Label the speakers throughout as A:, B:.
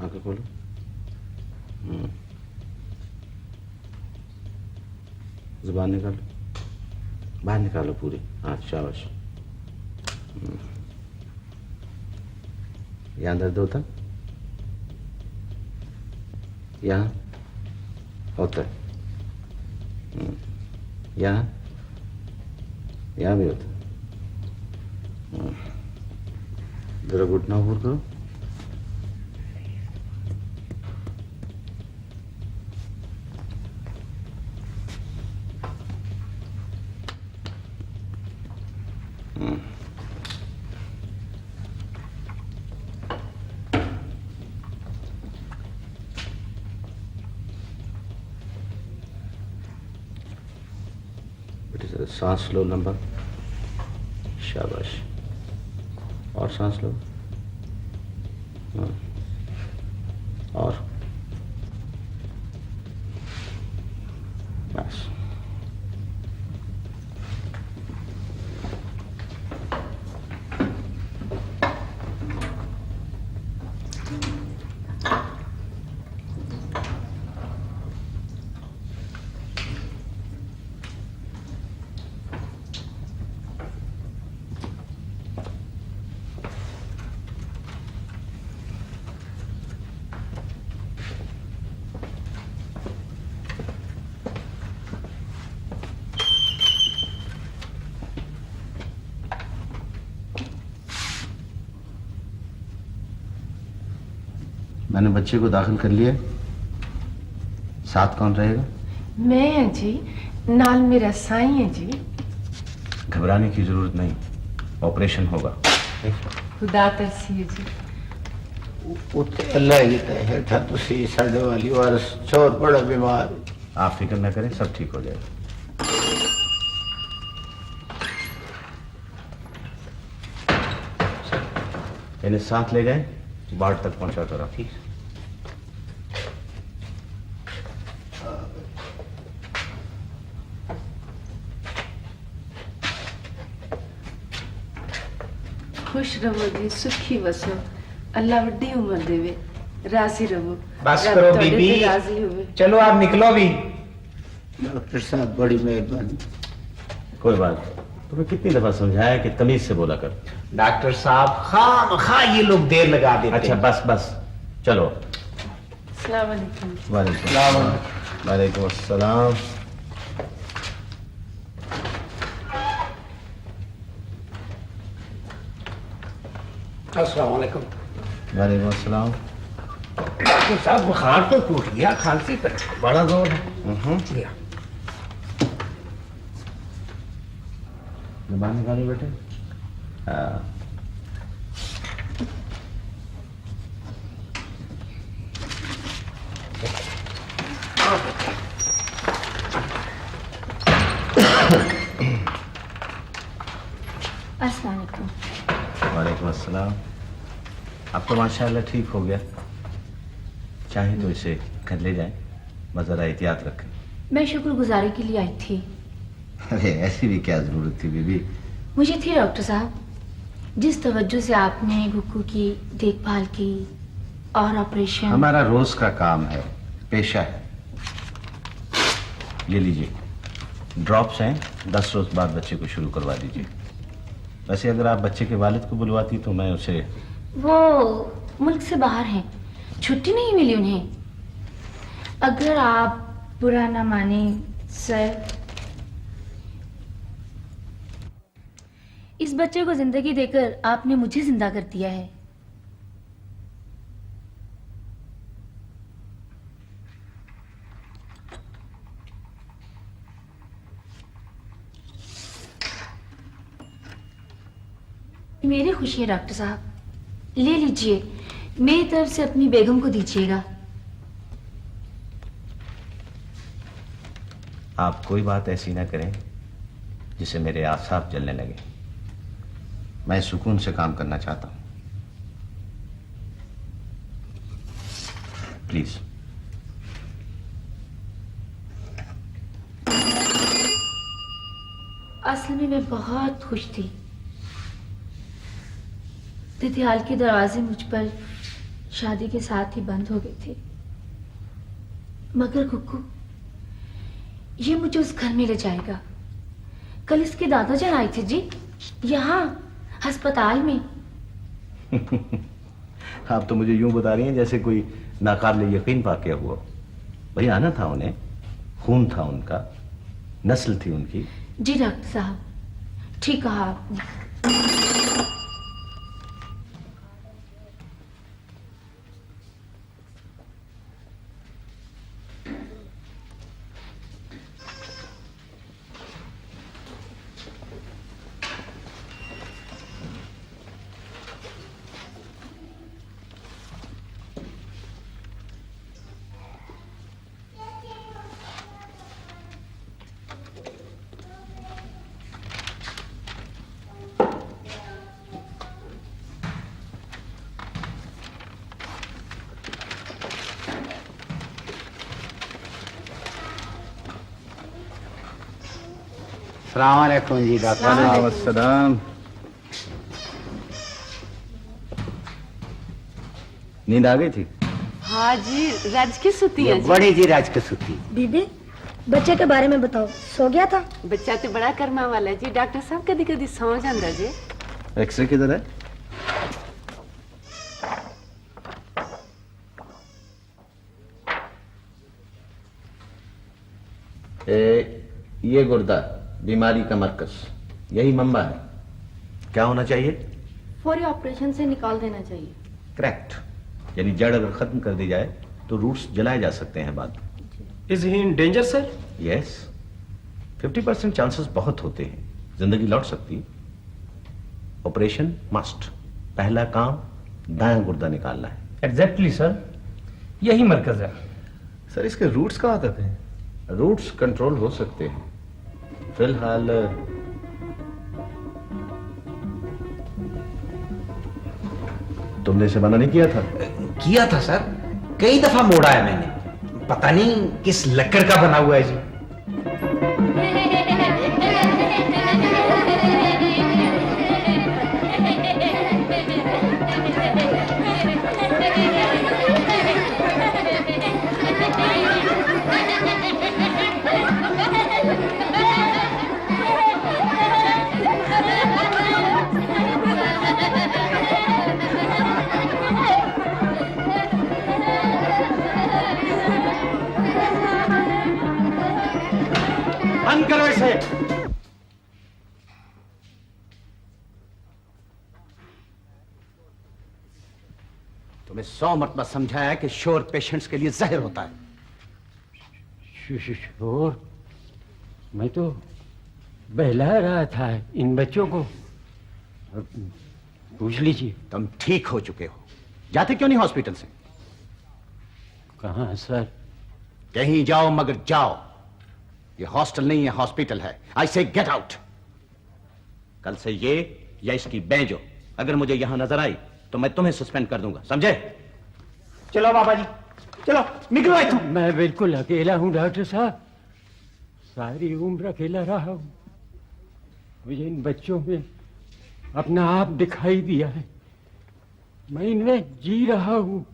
A: आंखें खोलो। जुबान निकालो, बाहर निकालो पूरी। हाँ शाबाश। यहाँ दर्द होता, यहाँ होता है, यहाँ यहाँ भी होता है। जरा घुटना ऊपर करो। सांस लो लंबा, शाबाश। और सांस लो, हाँ। और बस। मैंने बच्चे को दाखिल कर लिया। साथ कौन रहेगा?
B: मैं है जी, नाल मेरा साईं है जी।
A: घबराने की जरूरत नहीं, ऑपरेशन होगा।
B: खुदा तरसी जी।
C: उत्ते अल्लाह की है था तुसी साडे वाली वारस चोर बड़ा बीमार।
A: आप फिक्र न करें, सब ठीक हो जाएगा। इन्हें साथ ले गए, वार्ड तक पहुंचा कर आप।
B: खुश रहो जी, सुखी वसो, अल्लाह वड्डी उम्र देवे, राजी रहो।
D: बस करो बीबी,
B: राजी होवे।
D: चलो आप निकलो भी।
C: डॉक्टर साहब बड़ी मेहरबानी।
A: कोई बात नहीं, तुम्हें कितनी दफा समझाया कि तमीज से बोला कर।
D: डॉक्टर साहब खामखा ये लोग देर लगा देते।
A: अच्छा बस बस, चलो।
B: अस्सलाम वालेकुम।
A: वालेकुम अस्सलाम।
D: अस्सलाम वालेकुम।
A: वालेकुम अस्सलाम।
D: डॉक्टर साहब बुखार तो टूट गया, खांसी पर बड़ा जोर है।
A: जुबान निकालो बेटे। हाँ।
E: अस्सलाम वालेकुम।
A: वालेकुम अस्सलाम। अब तो माशाल्लाह ठीक हो गया, चाहे तो इसे घर ले जाएं, बस जरा एहतियात रखें।
E: मैं शुक्रगुजारी के लिए आई थी।
A: अरे ऐसी भी क्या जरूरत थी बीबी?
E: मुझे थी डॉक्टर साहब, जिस तवज्जो से आपने गुक्कू की देखभाल की और ऑपरेशन।
A: हमारा रोज का काम है, पेशा है। ले लीजिए, ड्रॉप्स हैं, 10 रोज बाद बच्चे को शुरू करवा दीजिए। वैसे अगर आप बच्चे के वालिद को बुलवाती तो मैं उसे।
E: वो मुल्क से बाहर हैं, छुट्टी नहीं मिली उन्हें। अगर आप बुरा ना माने सर, इस बच्चे को जिंदगी देकर आपने मुझे जिंदा कर दिया है। मेरी खुशी है डॉक्टर साहब, ले लीजिए, मेरी तरफ से अपनी बेगम को दीजिएगा।
A: आप कोई बात ऐसी ना करें जिससे मेरे आसाब जलने लगे। मैं सुकून से काम करना चाहता हूं, प्लीज।
E: असल में मैं बहुत खुश थी। दीदियाल के दरवाजे मुझ पर शादी के साथ ही बंद हो गई थी। मगर कुकू, ये मुझे उस घर में ले जाएगा। कल इसके दादाजान आए थे जी, यहाँ अस्पताल में।
A: आप तो मुझे यूं बता रही हैं जैसे कोई नाकाबिले यकीन पा के हुआ। भाई आना था उन्हें, खून था उनका, नस्ल थी उनकी।
E: जी डॉक्टर साहब, ठीक कहा आपने।
C: अस्सलाम वालेकुम जी डॉक्टर साहब।
A: सलाम। नींद आ गई थी?
B: हाँ जी, राज की सुती है जी।
C: बड़ी जी राज की सुती।
F: बीबी, बच्चे के बारे में बताओ, सो गया था?
B: बच्चा तो बड़ा कर्मा वाला है जी। डॉक्टर साहब कदी कदी सौ जांदा जी।
A: एक्सरे किधर है? ये गुर्दा, बीमारी का मरकज, यही मंबा है। क्या होना चाहिए?
E: फौरी ऑपरेशन से निकाल देना चाहिए।
A: करेक्ट। यानी जड़ अगर खत्म कर दी जाए तो रूट्स जलाए जा सकते हैं बाद में।
G: Is he in danger sir?
A: Yes, 50% chances बहुत होते हैं, जिंदगी लौट सकती है। Operation must. पहला काम दायां गुर्दा निकालना है।
G: एग्जैक्टली सर, यही मरकज है।
A: सर इसके रूट्स कहाँ तक हैं? रूट्स कंट्रोल हो सकते हैं, फिलहाल तुमने इसे मना नहीं किया था?
D: किया था सर, कई दफा मोड़ा है मैंने। पता नहीं किस लक्कड़ का बना हुआ है जी।
A: बंद करो इसे। तुम्हें 100 मरतबा समझाया कि शोर पेशेंट्स के लिए जहर होता है।
H: शोर? मैं तो बहला रहा था इन बच्चों को। पूछ लीजिए।
A: तुम ठीक हो चुके हो, जाते क्यों नहीं हॉस्पिटल से?
H: कहाँ सर?
A: कहीं जाओ मगर जाओ। ये हॉस्टल नहीं है, हॉस्पिटल है। आई से गेट आउट। कल से ये या इसकी बेंजो अगर मुझे यहां नजर आई तो मैं तुम्हें सस्पेंड कर दूंगा, समझे?
D: चलो बाबा जी, चलो निकलो इथों।
H: मैं बिल्कुल अकेला हूँ डॉक्टर साहब, सारी उम्र अकेला रहा हूँ। मुझे इन बच्चों में अपना आप दिखाई दिया है। मैं इनमें जी रहा हूँ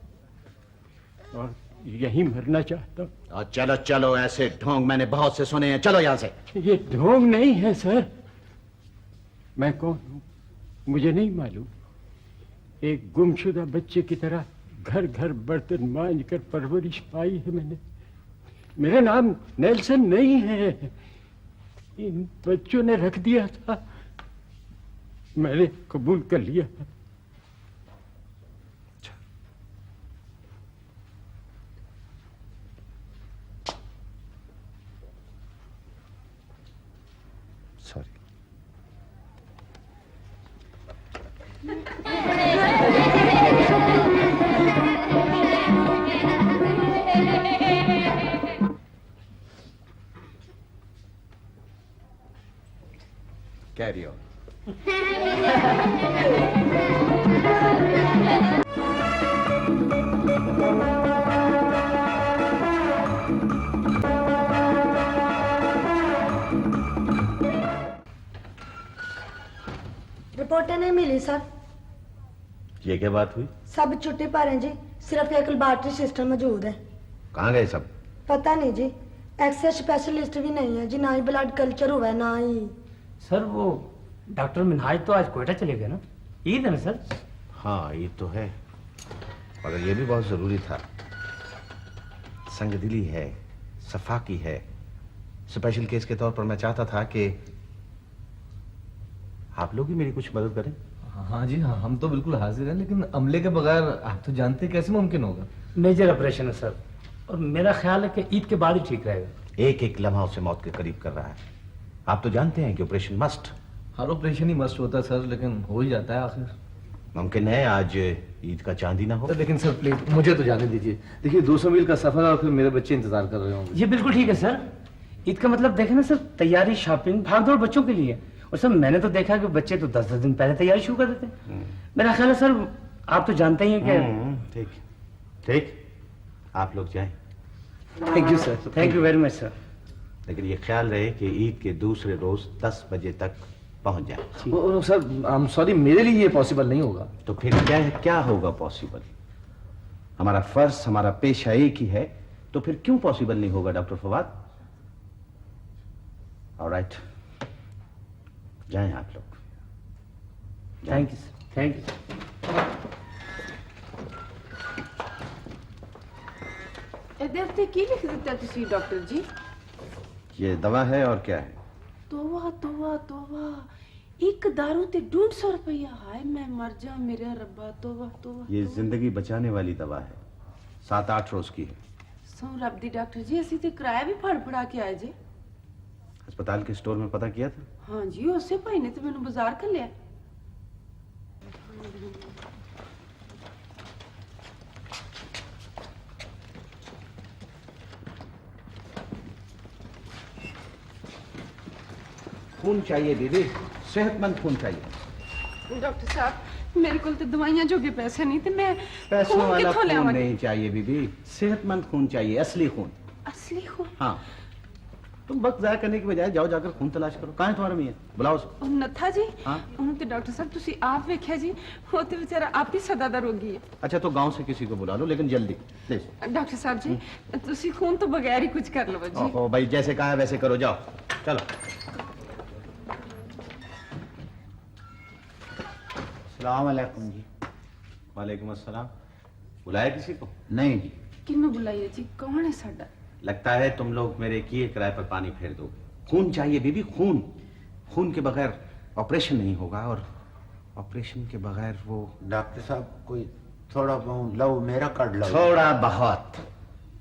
H: और यही मरना चाहता हूँ।
A: और चलो चलो, ऐसे ढोंग मैंने बहुत से सुने हैं। चलो यहां से।
H: ये ढोंग नहीं है सर। मैं कौन हूँ मुझे नहीं मालूम। एक गुमशुदा बच्चे की तरह घर घर बर्तन मांझ कर परवरिश पाई है मैंने। मेरा नाम नेल्सन नहीं है, इन बच्चों ने रख दिया था, मैंने कबूल कर लिया।
A: सॉरी। Carry on.
F: रिपोर्टें नहीं मिली सर।
A: ये क्या बात हुई?
F: सब छुट्टी पर हैं जी। सिर्फ एक लेबॉर्टरी सिस्टम मौजूद है।
A: कहाँ गए सब?
F: पता नहीं जी, एक्सरे स्पेशलिस्ट भी नहीं है जी, ना ही ब्लड कल्चर हुआ है, ना ही।
G: सर वो डॉक्टर मिनहाज तो आज कोयटा चले गए ना, ईद है ना सर?
A: हाँ ये तो है, मगर ये भी बहुत जरूरी था। संगदिली है, सफाकी है। स्पेशल केस के तौर पर मैं चाहता था कि आप लोग ही मेरी कुछ मदद करें।
I: हाँ जी हाँ, हम तो बिल्कुल हाजिर हैं, लेकिन अमले के बगैर आप तो जानते हैं कैसे मुमकिन होगा।
G: मेजर ऑपरेशन है सर, और मेरा ख्याल है कि ईद के बाद ही ठीक रहेगा।
A: एक एक लम्हा उसे मौत के करीब कर रहा है। आप तो जानते हैं कि operation must.
I: Her operation he must होता है सर, लेकिन हो ही जाता है आखिर।
A: मुमकिन है आज ईद का चांद ही ना हो।
I: लेकिन सर प्लीज मुझे तो जाने दीजिए। देखिए 200 मील का सफर है और फिर मेरे बच्चे इंतजार कर रहे होंगे।
G: ये बिल्कुल ठीक है सर। ईद का मतलब देखे ना सर, तैयारी, शॉपिंग, भागदौड़ बच्चों के लिए। और सर मैंने तो देखा कि बच्चे तो 10-10 दिन पहले तैयारी शुरू कर देते हैं। मेरा ख्याल है सर, आप तो जानते ही हैं कि।
A: ठीक ठीक, आप लोग जाएं।
G: Thank you sir, thank you very much sir.
A: लेकिन ये ख्याल रहे कि ईद के दूसरे रोज 10 बजे तक पहुंच जाए।
I: सर आई एम सॉरी, मेरे लिए ये पॉसिबल नहीं होगा।
A: तो फिर क्या होगा पॉसिबल? हमारा फर्ज, हमारा पेशा एक ही है, तो फिर क्यों पॉसिबल नहीं होगा डॉक्टर फवाद? ऑलराइट, जाएं आप लोग।
G: Thank you sir, thank you.
B: ਇਹਦੇ ਉੱਤੇ ਕੀ ਲਿਖ ਦਿੱਤਾ ਤੁਸੀਂ ਡਾਕਟਰ ਜੀ?
A: ये दवा है और क्या है?
B: ਤੋਬਾ ਤੋਬਾ ਤੋਬਾ, ਇੱਕ दारू ਤੇ 150 रुपया। हाय मैं मर जा मेरे रब्बा, ਤੋਬਾ ਤੋਬਾ।
A: ये जिंदगी बचाने वाली दवा है, 7-8 रोज की है।
B: ਸੋ ਰੱਬ ਦੀ ਡਾਕਟਰ ਜੀ, ਅਸੀਂ ਤੇ ਕਿਰਾਇਆ ਵੀ ਫੜ ਫੜਾ ਕੇ ਆਏ ਜੀ।
A: अस्पताल के स्टोर में पता किया था?
B: हाँ जी, ਉਸੇ ਭਾਈ ਨੇ ਤੇ ਮੈਨੂੰ ਬਾਜ਼ਾਰ ਘੱਲਿਆ।
A: खून चाहिए दीदी, सेहतमंद खून चाहिए।
B: डॉक्टर साहब मेरे को तो दवाइयां जोगे पैसे नहीं, तो मैं
A: पैसों
B: खून
A: वाला
B: कित्थों
A: खून
B: लियावांगी?
A: नहीं चाहिए बीबी, सेहतमंद खून चाहिए, असली खून।
B: असली खून?
A: हाँ, तुम वक्त जाया करने की बजाय जाओ जाकर खून तलाश करो। कहाँ है तुम्हारा मियां? बुलाओ उसको।
B: ਉਹ ਨੱਥਾ ਜੀ,
A: हाँ?
B: ਉਹਨੂੰ ਤੇ ਡਾਕਟਰ ਸਾਹਿਬ ਤੁਸੀਂ ਆਪ ਵੇਖਿਆ ਜੀ, ਉਹ ਤੇ ਵਿਚਾਰਾ ਆਪ ਹੀ ਸਦਾ ਦਾ ਰੋਗੀ ਹੈ।
A: अच्छा तो गांव से किसी को बुला लो, लेकिन जल्दी प्लीज।
B: डॉक्टर साहब जी, ਤੁਸੀਂ खून तो बगैर ही कुछ कर लो जी।
A: ओहो भाई, जैसे कहा है वैसे करो, जाओ चलो।
C: सलाम अलैकुम जी।
A: वालेकुम अस्सलाम। बुलाया किसी को?
C: नहीं जी।
B: किन्नू बुलाइए जी, कौन है साडा?
A: लगता है तुम लोग मेरे किए किराए पर पानी फेर दोगे। खून चाहिए बीबी, खून। खून के बगैर ऑपरेशन नहीं होगा, और ऑपरेशन के बगैर वो।
C: डॉक्टर साहब कोई थोड़ा बहुत लो मेरा कर लो।
A: थोड़ा बहुत?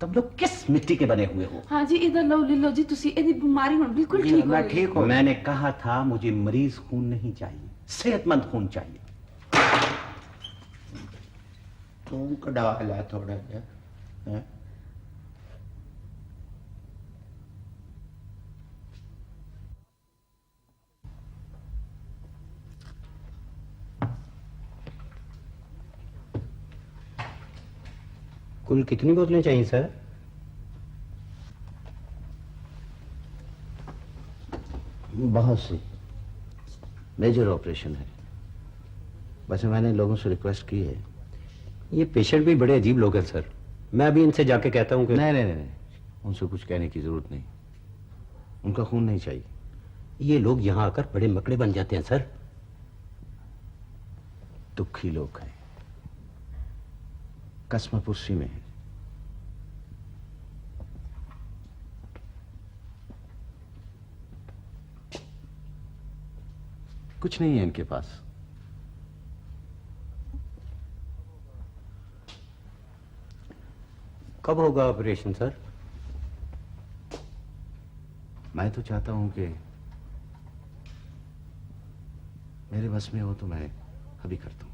A: तुम लोग किस मिट्टी के बने हुए हो?
B: हाँ जी, इधर लो ले लो जी, तुसी एदी बीमारी हुण बिल्कुल ठीक हो
C: मैं
B: गई।
C: ठीक हूँ।
A: मैंने कहा था मुझे मरीज खून नहीं चाहिए, सेहतमंद खून चाहिए।
C: तू कड़ा ला थोड़ा जा। हैं?
J: कुल कितनी बोतलें चाहिए सर?
A: बहुत सी। मेजर ऑपरेशन है। वैसे मैंने लोगों से रिक्वेस्ट की है।
J: ये पेशेंट भी बड़े अजीब लोग हैं सर, मैं अभी इनसे जाके कहता हूँ कि।
A: नहीं, उनसे कुछ कहने की जरूरत नहीं, उनका खून नहीं चाहिए।
J: ये लोग यहाँ आकर बड़े मकड़े बन जाते हैं सर।
A: दुखी लोग हैं, कसमपुसी में है। कुछ नहीं है इनके पास।
J: कब होगा ऑपरेशन सर?
A: मैं तो चाहता हूं कि मेरे बस में हो तो मैं अभी करता हूं।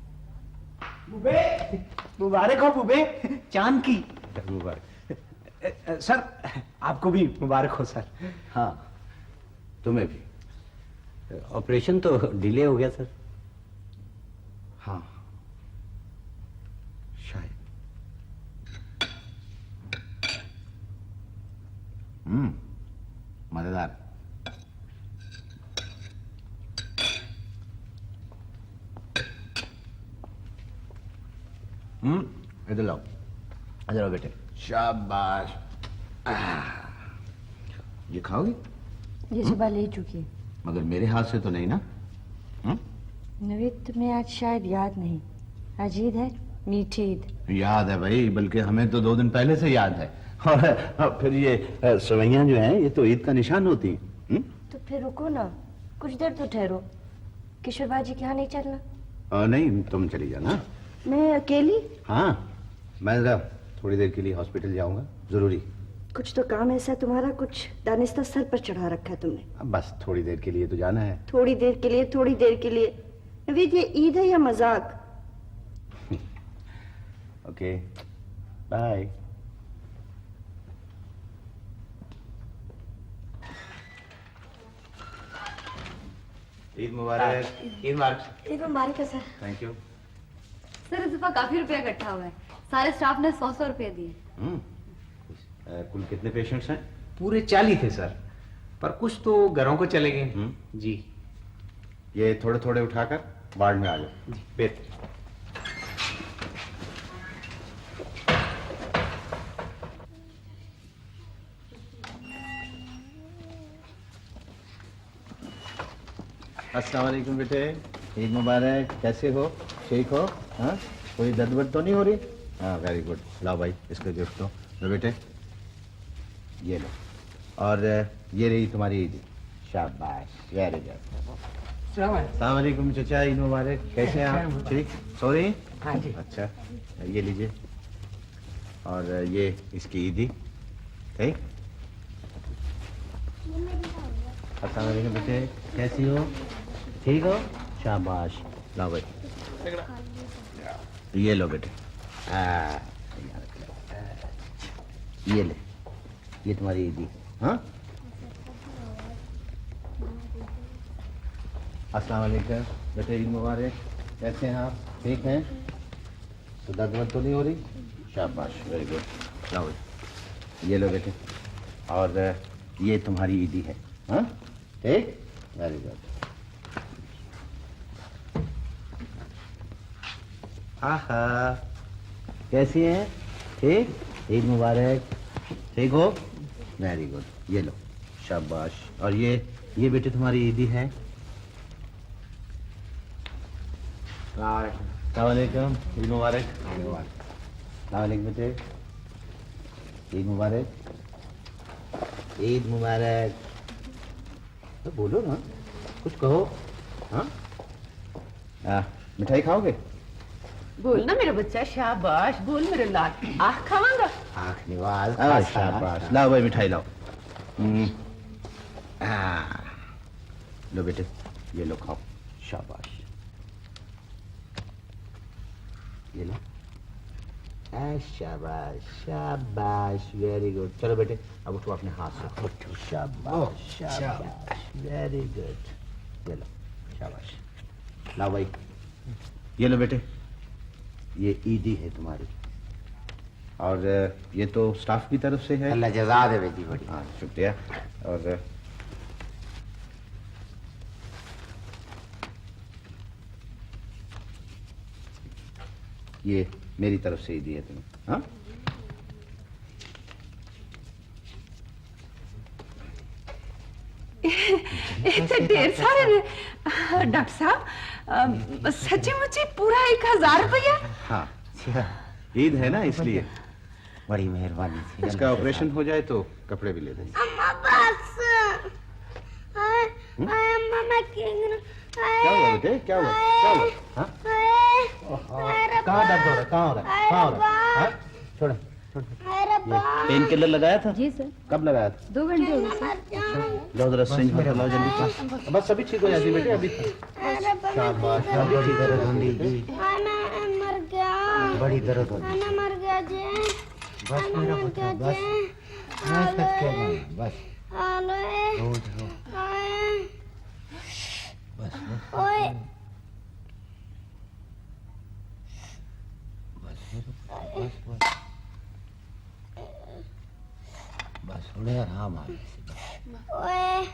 D: मुबारक हो बुबे, चांद की।
A: मुबारक।
D: सर आपको भी मुबारक हो सर।
A: हाँ, तुम्हें भी।
J: ऑपरेशन तो डिले हो गया सर।
A: हाँ शायद। मजेदार। इधर लाओ। आ जाओ बेटे। शाबाश। ये खाओगे?
F: ये सुबह ले चुकी है।
A: मगर मेरे हाथ से तो नहीं ना?
F: नवीद तुम्हें आज शायद याद नहीं, आज ईद है, मीठी ईद।
A: याद है भाई, बल्कि हमें तो 2 दिन पहले से याद है। और फिर ये सवैयां जो हैं ये तो ईद का निशान होती हैं।
F: तो फिर रुको ना, कुछ देर तो ठहरो। किशोर बाजी के यहाँ नहीं चलना?
A: नहीं, तुम चली जाना।
F: मैं अकेली?
A: हाँ, मैं जरा थोड़ी देर के लिए हॉस्पिटल जाऊंगा, जरूरी।
F: कुछ तो काम ऐसा तुम्हारा, कुछ दानिस्ता सर पर चढ़ा रखा है तुमने।
A: अब बस थोड़ी देर के लिए तो जाना है।
F: थोड़ी देर के लिए, थोड़ी देर के लिए। नवीद ये ईद है या मजाक?
A: Okay, bye. ईद मुबारक।
G: ईद मुबारक।
F: ईद मुबारक है सर।
A: Thank you.
K: सर इस दफा काफी रुपया इकट्ठा हुआ है, सारे स्टाफ ने 100-100 रुपए दिए।
A: कुल कितने पेशेंट्स हैं?
G: पूरे 40 थे सर, पर कुछ तो घरों को चले गए। जी।
A: ये थोड़े थोड़े उठाकर वार्ड में आ जाओ। पेट। अस्सलाम वालेकुम बेटे, ईद मुबारक। कैसे हो? ठीक हो? हाँ, कोई दर्द वर्द तो नहीं हो रही? हाँ, वेरी गुड। लाओ भाई इसको गिफ्ट दो। लो बेटे, ये लो। और ये रही तुम्हारी ईद। शाबाश, वेरी गुड। अस्सलाम वालेकुम चचा, ईद मुबारक। कैसे हैं आप? ठीक? सो रही?
D: हाँ जी।
A: अच्छा, ये लीजिए। और ये इसकी ईदी। ठीक? अस्सलाम वालेकुम बेटे, कैसी हो? ठीक हो? शाबाश। लाओ भाई, ये लो बेटे। ये ले, ये तुम्हारी ईदी। हाँ, अस्सलाम वालेकुम बेटे, ईद मुबारक। कैसे हैं आप? ठीक हैं? तो दर्द वर्द तो नहीं हो रही? शाबाश, वेरी गुड। लाओ भाई, ये लो बेटे। और ये तुम्हारी ईदी है। हाँ, ठीक? Very good. आहा, कैसी हैं? ठीक? ईद मुबारक। ठीक हो? Very good. ये लो, शाबाश। और ये बेटे तुम्हारी ईदी है। अस्सलाम वालेकुम, ईद मुबारक। अस्सलाम वालेकुम बेटे, ईद मुबारक। ईद मुबारक। तो बोलो ना, कुछ कहो। हाँ, मिठाई खाओगे?
B: बोल ना मेरा बच्चा, शाबाश। बोल मेरे लाल। आह खावांगा।
A: आँख निवाज। शाबाश। लाओ भाई मिठाई लाओ। लो बेटे, ये लो खाओ। शाबाश, ये लो। शाबाश शाबाश, वेरी गुड। चलो बेटे, अब उठो अपने हाथ से। उठो। शाबाश शाबाश, वेरी गुड। ये लो, शाबाश। लाओ भाई, ये लो बेटे, ये ईदी है तुम्हारी। और ये तो स्टाफ की तरफ से है।
C: अल्लाह जज़ा दे बेटी बड़ी।
A: हाँ, शुक्रिया। और ये मेरी तरफ से ईदी है तुम्हें। हाँ,
B: इतने ढेर सारे डॉक्टर साहब, सच्ची मुच्ची पूरा 1000 रुपया?
A: हाँ, ईद है ना इसलिए।
C: बड़ी मेहरबानी थी।
A: इसका ऑपरेशन हो जाए तो कपड़े भी ले देंगे।
F: अम्मा बस।
A: क्या हुआ बेटे? क्या हुआ? क्या हुआ? हाँ? कहाँ दर्द हो रहा है? कहाँ हो रहा है? कहाँ हो रहा है? हाँ? छोड़ो, पेन किलर लगाया था?
K: जी सर।
A: कब लगाया था?
K: 2 घंटे हो गए सर।
A: लो जरा सिरिंज भर लाओ जल्दी। बस अभी ठीक हो जाती बेटे, अभी। शाबाश,
C: बड़ी दर्द होती जी।
F: मर गया।
C: बड़ी दर्द होती।
F: मर गया जी।
C: बस मेरा बच्चा, बस। मैं तक क्या जाऊँ, बस। रो रो। बस बस।
F: ओए।
C: बस बस। बस थोड़े आराम आ गए।
F: ओए।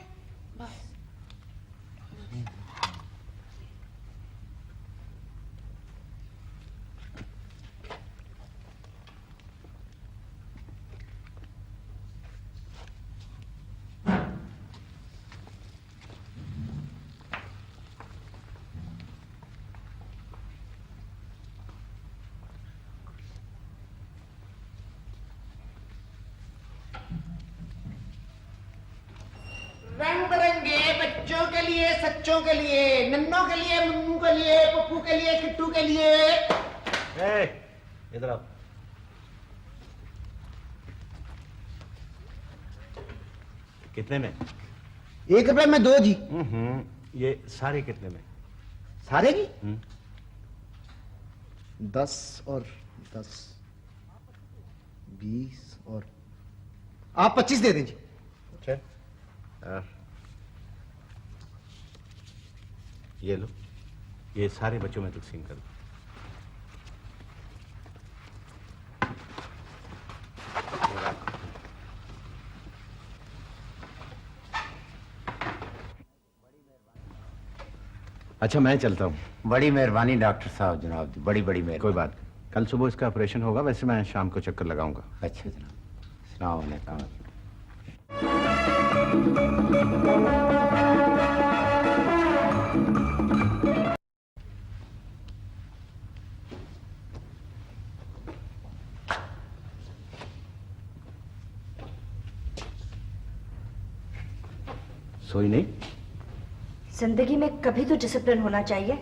C: रंग बिरंगे बच्चों के लिए, सच्चों के लिए, नन्नों के लिए, मन्नू के लिए, पप्पू के लिए, किट्टू के लिए।
A: इधर आओ। कितने में?
C: 1 रुपए में 2 जी।
A: ये सारे कितने में?
C: सारे की 10 और 10, 20 और आप 25 दे दें जी।
A: अच्छा, ये लो, ये सारे बच्चों में तकसीम कर दो। अच्छा मैं चलता हूँ।
C: बड़ी मेहरबानी डॉक्टर साहब, जनाब बड़ी बड़ी मेहरबानी।
A: कोई बात नहीं, कल सुबह इसका ऑपरेशन होगा, वैसे मैं शाम को चक्कर लगाऊंगा।
C: अच्छा जनाब, अस्सलाम वालेकुम।
A: सोई नहीं?
F: जिंदगी में कभी तो डिसिप्लिन होना चाहिए।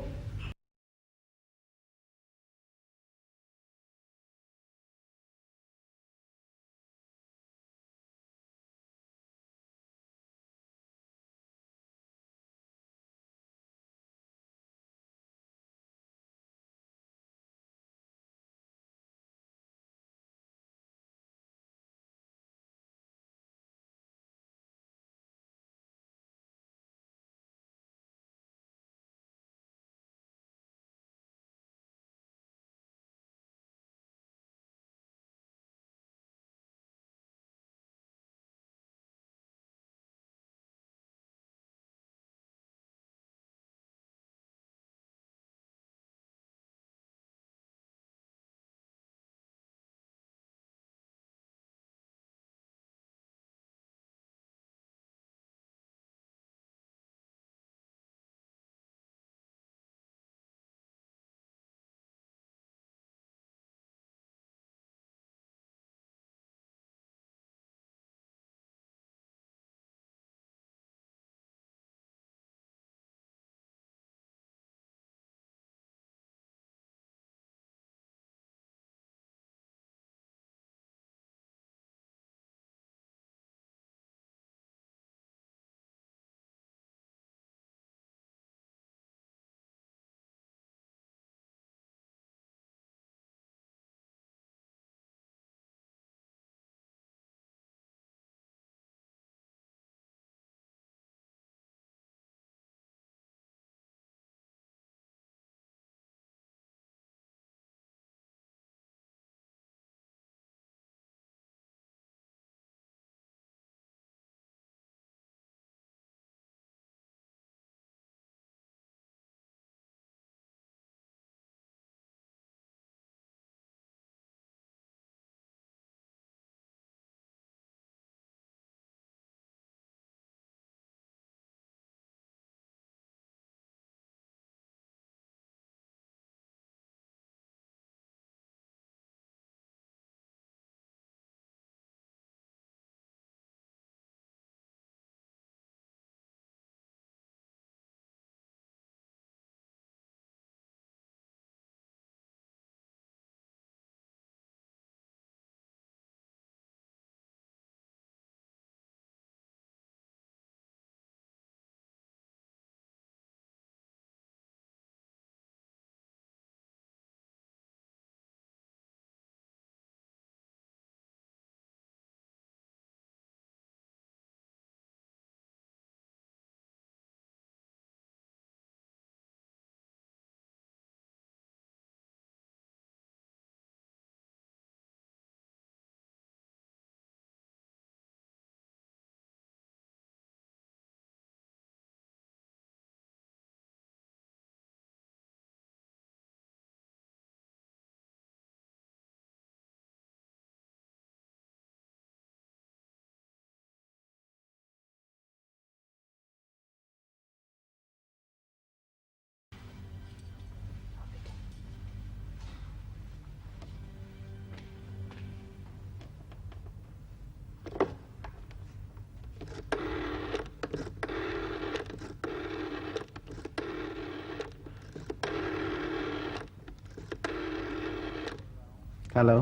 C: हेलो,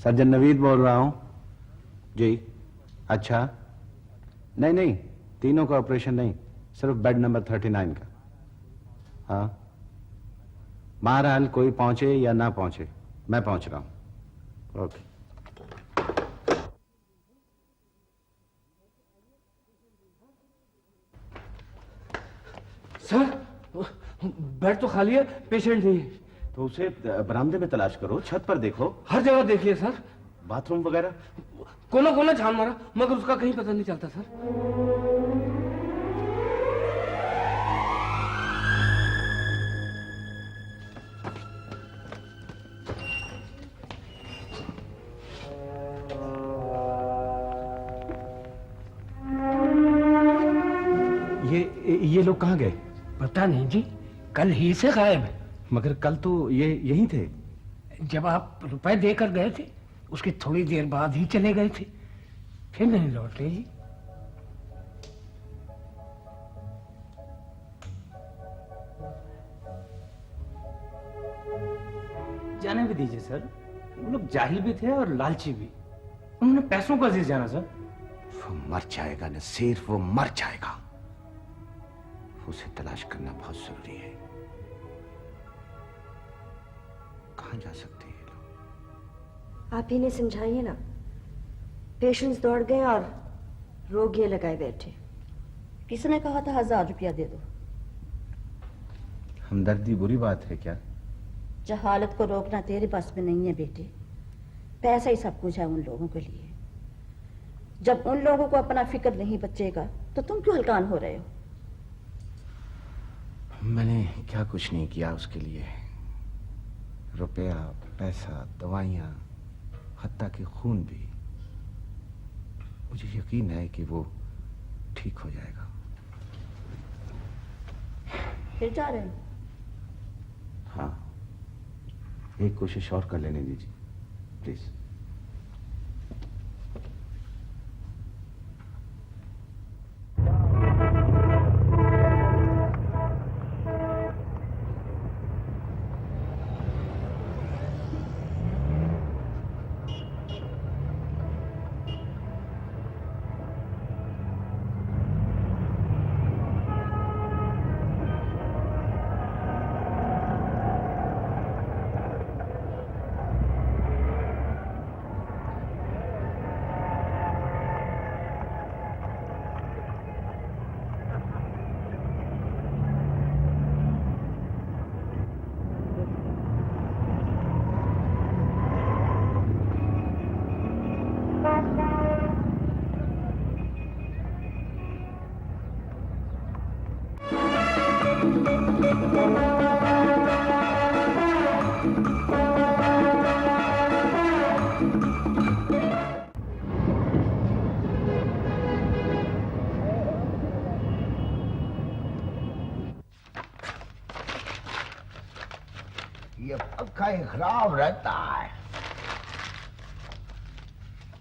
C: सर्जन नवीद बोल रहा हूँ जी। अच्छा, नहीं नहीं, तीनों का ऑपरेशन नहीं, सिर्फ बेड नंबर 39 का। हाँ, बहरहाल कोई पहुंचे या ना पहुंचे, मैं पहुंच रहा हूँ। ओके।
G: सर, बेड तो खाली है, पेशेंट नहीं है।
A: तो उसे बरामदे में तलाश करो, छत पर देखो।
G: हर जगह देखिए सर,
A: बाथरूम वगैरह
G: कोना कोना छान मारा, मगर उसका कहीं पता नहीं चलता सर।
A: ये लोग कहाँ गए?
D: पता नहीं जी, कल ही से गायब है।
A: मगर कल तो ये यहीं थे।
D: जब आप रुपए देकर गए थे, उसके थोड़ी देर बाद ही चले गए थे, फिर नहीं लौटे जी।
G: जाने भी दीजिए सर, वो लोग जाहिल भी थे और लालची भी। उन्होंने पैसों को अजीज जाना सर।
A: वो मर जाएगा नसीर, वो मर जाएगा। उसे तलाश करना बहुत जरूरी है। कहां जा सकते हैं लोग?
F: आप ही ने समझाइए ना। पेशेंट्स दौड़ गए और रोगिए लगाए बैठे।
L: किसने कहा था 1000 रुपया दे दो?
A: हमदर्दी बुरी बात है क्या?
L: जहालत को रोकना तेरे बस में नहीं है बेटे। पैसा ही सब कुछ है उन लोगों के लिए। जब उन लोगों को अपना फिक्र नहीं बचेगा तो तुम क्यों हलकान हो रहे हो?
A: मैंने क्या कुछ नहीं किया उसके लिए। रुपया, पैसा, दवाइयां, हत्ता कि खून भी। मुझे यकीन है कि वो ठीक हो जाएगा।
L: फिर जा रहे हो?
A: हाँ, एक कोशिश और कर लेने दीजिए प्लीज।
C: ये पक्का ही खराब रहता है।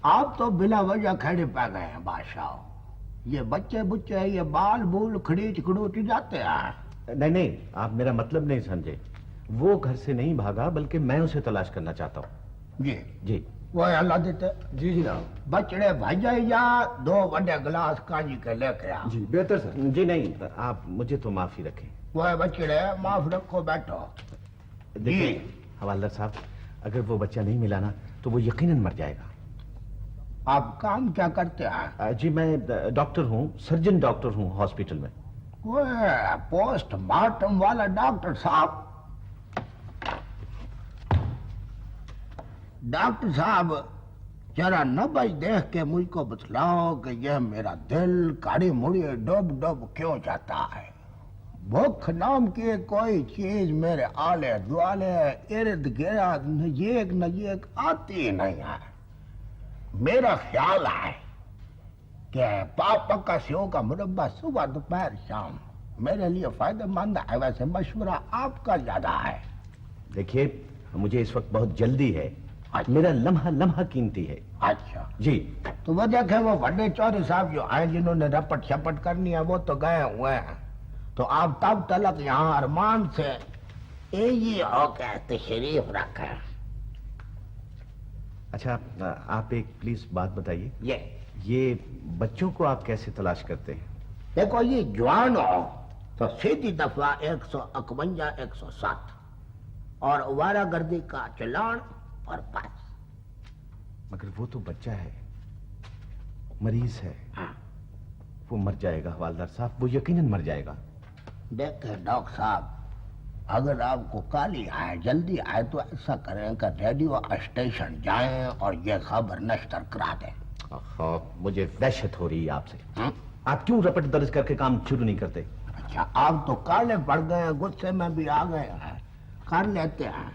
C: आप तो बिना वजह खड़े पा गए हैं बादशाह। ये बच्चे बुच्चे ये बाल बूल खड़ीच खड़ूच जाते हैं।
A: नहीं नहीं, आप मेरा मतलब नहीं समझे। वो घर से नहीं भागा, बल्कि मैं उसे तलाश करना चाहता हूँ।
C: जी
A: जी।
C: वो अल्लाह देते।
D: जी जनाब।
C: बचड़े भाजा या 2 बड़े गिलास कांजी के लेके आ।
D: जी बेहतर सर।
A: जी नहीं, आप मुझे तो माफी रखें।
C: वो बचड़े माफ रखो, बैठो।
A: देखिए हवालदार साहब, अगर वो बच्चा नहीं मिला ना तो वो यकीनन मर जाएगा।
C: आप काम क्या करते हैं?
A: जी मैं डॉक्टर हूँ, सर्जन डॉक्टर हूँ हॉस्पिटल में।
C: वो पोस्टमार्टम वाला डॉक्टर साहब। डॉक्टर साहब जरा नब्ज देख के मुझको बतलाओ कि यह मेरा दिल काड़ी मुड़ी डूब डूब क्यों जाता है। भूख नाम की कोई चीज मेरे आले दुआले इर्द गिर्द नजीक आती ही नहीं है। मेरा ख्याल है कि पापा का सेव का मुरब्बा सुबह दोपहर शाम मेरे लिए फायदेमंद है। वैसे मशवरा आपका ज्यादा है।
A: देखिए मुझे इस वक्त बहुत जल्दी है। मेरा लम्हा लम्हा कीमती है।
C: अच्छा
A: जी।
C: तो वो देखे वो बड़े चौधरी साहब जो आए जिन्होंने रपट शपट करनी है वो तो गए हुए हैं। तो आप तब तलक यहाँ अरमान से ये हो के तशरीफ रखें।
A: अच्छा आप एक प्लीज बात बताइए,
C: ये
A: ये बच्चों को आप कैसे तलाश करते हैं?
C: देखो, ये जवान हो तो सीधी दफा 151 107 और आवारागर्दी का चलान और पास।
A: मगर वो तो बच्चा है, मरीज है।
C: हाँ।
A: वो मर जाएगा हवालदार साहब, वो यकीनन मर जाएगा।
C: देखे डॉक्टर साहब, अगर आपको काली आए, जल्दी आए, तो ऐसा करें कि रेडियो स्टेशन जाएं और ये खबर नश्र करा दें।
A: मुझे वहशत हो रही है आपसे। आप क्यों रपट दर्ज करके काम शुरू नहीं करते?
C: अच्छा, आप तो काले पड़ गए, गुस्से में भी आ गए हैं, कर लेते हैं।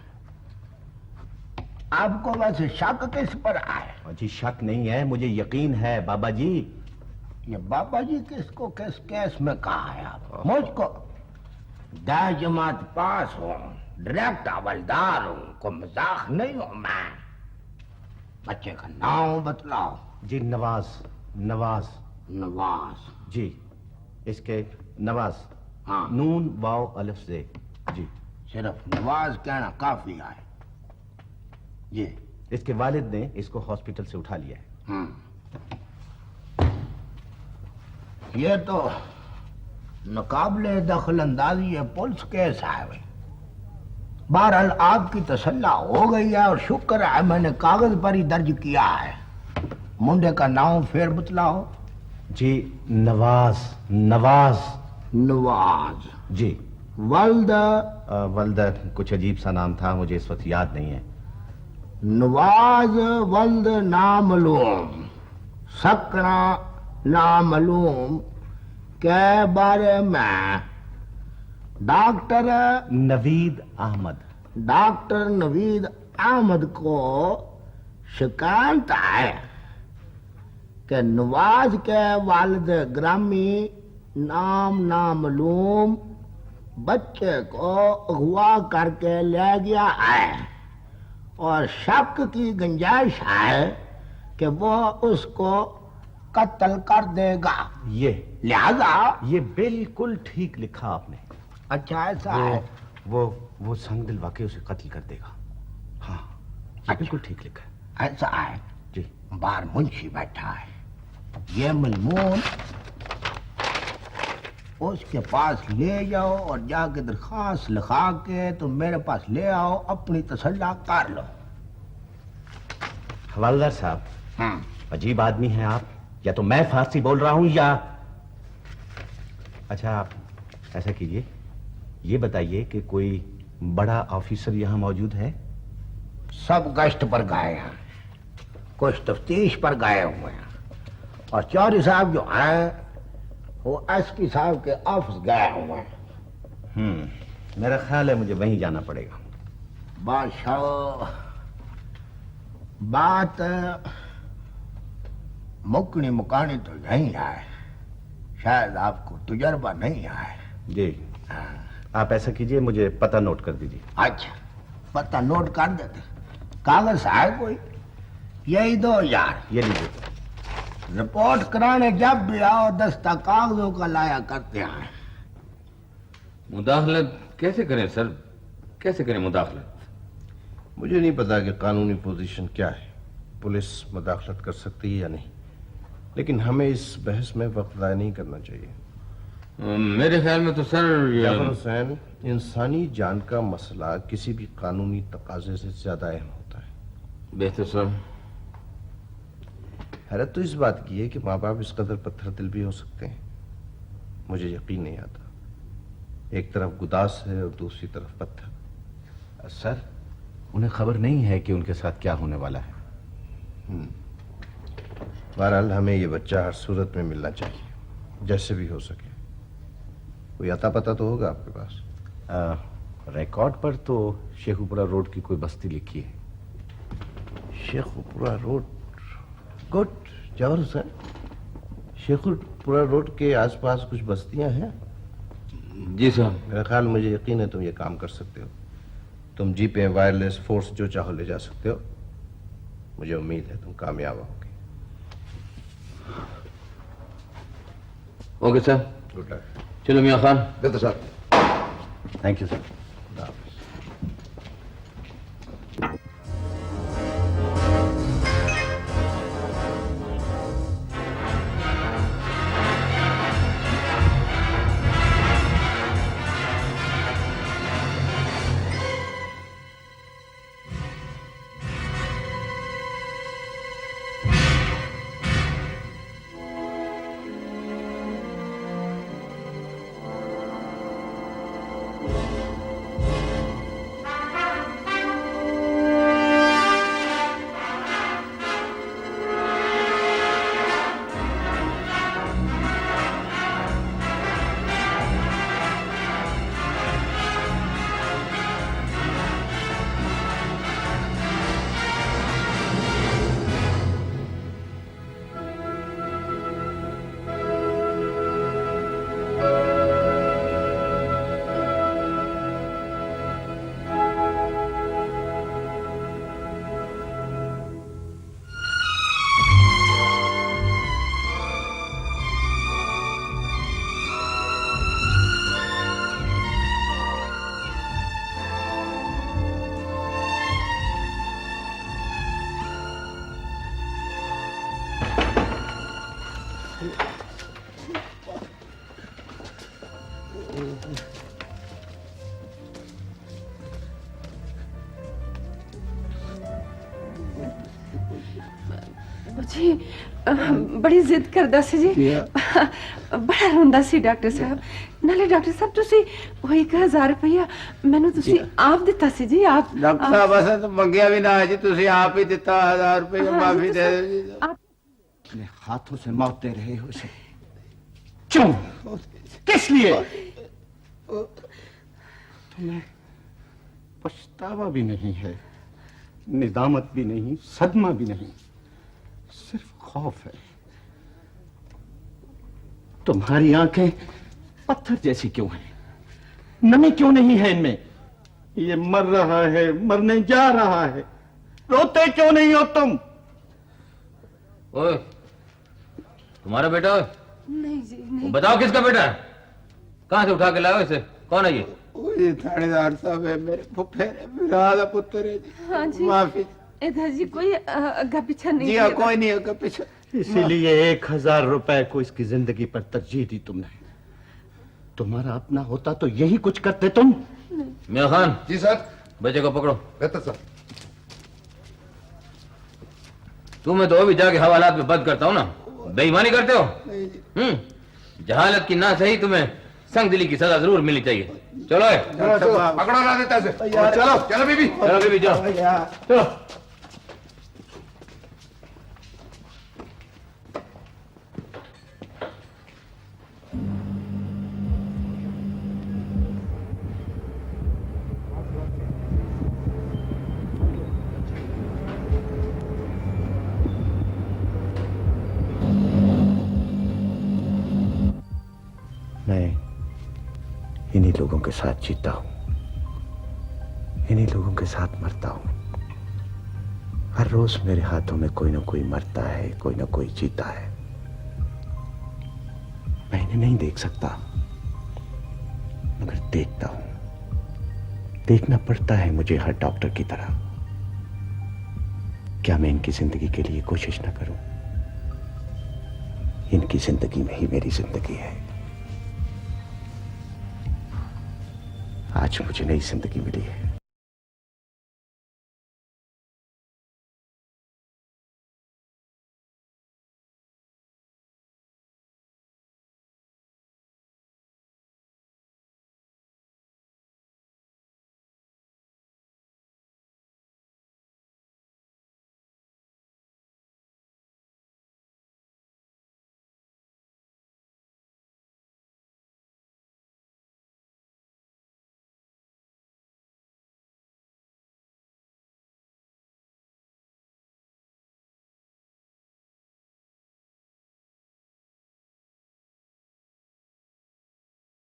C: आपको वैसे शक किस पर आए?
A: जी शक नहीं है, मुझे यकीन है बाबा जी।
C: ये बाबा जी किसको किस केस में कहा है आप? मुझको 10 जमात पास हूँ, डायरेक्ट हवलदार हूँ, को मजाक नहीं हूँ मैं। बच्चे का नाम बतलाओ।
A: जी नवाज। नवाज।
C: नवाज
A: जी, इसके नवाज।
C: हाँ।
A: नून वाव अलिफ से। जी
C: सिर्फ नवाज कहना काफी है। जी
A: इसके वालिद ने इसको हॉस्पिटल से उठा लिया है।
C: ये तो मुकाबले दखल अंदाजी है, पुलिस केस है भाई। बहरहाल आपकी तसल्ला हो गई है और शुक्र है मैंने कागज पर ही दर्ज किया है। मुंडे का नाम फिर बतलाओ।
A: जी नवाज। नवाज।
C: नवाज
A: जी।
C: वल्द
A: वल्द कुछ अजीब सा नाम था, मुझे इस वक्त याद नहीं है।
C: नवाज वल्द नामलूम, सकना नामलूम के बारे में डॉक्टर
A: नवीद अहमद।
C: डॉक्टर नवीद अहमद को शिकायत है कि नवाज के वालिद ग्रामी नाम नामलूम बच्चे को अगवा करके ले गया है और शक की गुंजाइश है कि वो उसको कत्ल कर देगा।
A: ये
C: लिहाजा
A: ये बिल्कुल ठीक लिखा आपने।
C: अच्छा ऐसा है।
A: वो संगदिल वाकई उसे कत्ल कर देगा। हाँ ये बिल्कुल ठीक लिखा है।
C: ऐसा है
A: जी।
C: बाहर मुंशी बैठा है, ये मजमून उसके पास ले जाओ और जाके दरखास्त लिखा के तुम मेरे पास ले आओ, अपनी तसल्ला कर लो।
A: हवालदार साहब, अजीब आदमी हैं आप, या तो मैं फारसी बोल रहा हूं या... अच्छा आप ऐसा कीजिए, ये बताइए कि कोई बड़ा ऑफिसर यहां मौजूद है?
C: सब गश्त पर गए हैं, कुछ तफ्तीश पर गए हुए हैं और चौधरी साहब जो हैं वो एसपी साहब के ऑफिस गए हुए हैं।
A: मेरा ख्याल है मुझे वहीं जाना पड़ेगा।
C: बादशाह, बात मुकनी मुकानी तो यही है, शायद आपको तजुर्बा नहीं है।
A: जी आप ऐसा कीजिए, मुझे पता नोट कर दीजिए।
C: अच्छा पता नोट कर देते, कागज है कोई? यही दो यार,
A: ये लीजिए।
C: रिपोर्ट कराने जब भी आओ दस्ता कागजों का लाया करते हैं।
M: मुदाखलत कैसे करें सर, कैसे करें मुदाखलत?
N: मुझे नहीं पता कि कानूनी पोजीशन क्या है, पुलिस मुदाखलत कर सकती है या नहीं, लेकिन हमें इस बहस में वक्त ज़ाया नहीं करना चाहिए।
M: मेरे ख्याल में तो सर
N: जाफर हुसैन, इंसानी जान का मसला किसी भी कानूनी तकाजे से ज्यादा अहम होता है।
M: बेहतर सर।
N: हैरत तो इस बात की है कि माँ बाप इस कदर पत्थर दिल भी हो सकते हैं, मुझे यकीन नहीं आता। एक तरफ गुदास है और दूसरी तरफ पत्थर।
A: सर उन्हें खबर नहीं है कि उनके साथ क्या होने वाला है।
N: बहरहाल हमें ये बच्चा हर सूरत में मिलना चाहिए, जैसे भी हो सके। कोई अता पता तो होगा आपके पास?
A: रिकॉर्ड पर तो शेखुपुरा रोड की कोई बस्ती लिखी है।
N: शेखुपुरा रोड, गुड जाफर हुसैन। शेखुपुरा रोड के आसपास कुछ बस्तियां हैं?
M: जी सर।
N: मेरा ख्याल, मुझे यकीन है तुम ये काम कर सकते हो। तुम जीपें, वायरलेस, फोर्स जो चाहो ले जा सकते हो। मुझे उम्मीद है तुम कामयाब होगे।
M: Okay sir.
N: Good luck.
M: चलो मियां खान।
N: बेहतर सर।
A: Thank you sir.
B: मुझे बड़ी जिद करदा सी जी बड़ा रोंदा सी डॉक्टर साहब नाले डॉक्टर साहब तुसी वो 1000 रुपया मैनू तुसी आप दिता सी जी आप
C: डॉक्टर साहब असें तो मंगिया भी ना है जी तुसी आप ही दिता 1000 रुपया माफी दे दो जी
A: अपने हाथों से मौत दे रहे हो इसे क्यों किस लिए तुम्हें पछतावा भी नहीं है निदामत भी नहीं सदमा भी नहीं सिर्फ खौफ है तुम्हारी आंखें पत्थर जैसी क्यों हैं नमी क्यों नहीं है इनमें ये मर रहा है मरने जा रहा है रोते क्यों नहीं हो तुम
M: ओए तुम्हारा बेटा
B: नहीं जी नहीं
M: बताओ किसका बेटा है कहां से उठा के लाए हो इसे कौन है ये
C: ओए थानेदार साहब है मेरे फुफेरे मेरा दा पुत्र है जी
B: हाँ जी
C: माफी
B: इधर जी कोई अग्गा पीछा नहीं
C: जी हाँ कोई नहीं अग्गा पीछा
A: इसीलिए 1000 रुपए को इसकी जिंदगी पर तरजीह दी तुमने तुम्हारा अपना होता तो यही कुछ करते तुम
M: मियां खान
N: जी सर
M: बच्चे को पकड़ो
N: बेहतर सर
M: तुम्हें तो अभी जाके हवालात में बंद करता हूँ ना बेईमानी करते हो जहालत की ना सही तुम्हें संग दिली की सजा जरूर मिलनी चाहिए चलो
N: पकड़ो ना देता से चलो चलो बीबी
M: जाओ चलो
A: मैं इन्हीं लोगों के साथ जीता हूं इन्हीं लोगों के साथ मरता हूं हर रोज मेरे हाथों में कोई ना कोई मरता है कोई ना कोई जीता है मैं इन्हें नहीं देख सकता मगर देखता हूं देखना पड़ता है मुझे हर डॉक्टर की तरह क्या मैं इनकी जिंदगी के लिए कोशिश ना करूं इनकी जिंदगी में ही मेरी जिंदगी है आज मुझे नई जिंदगी मिली है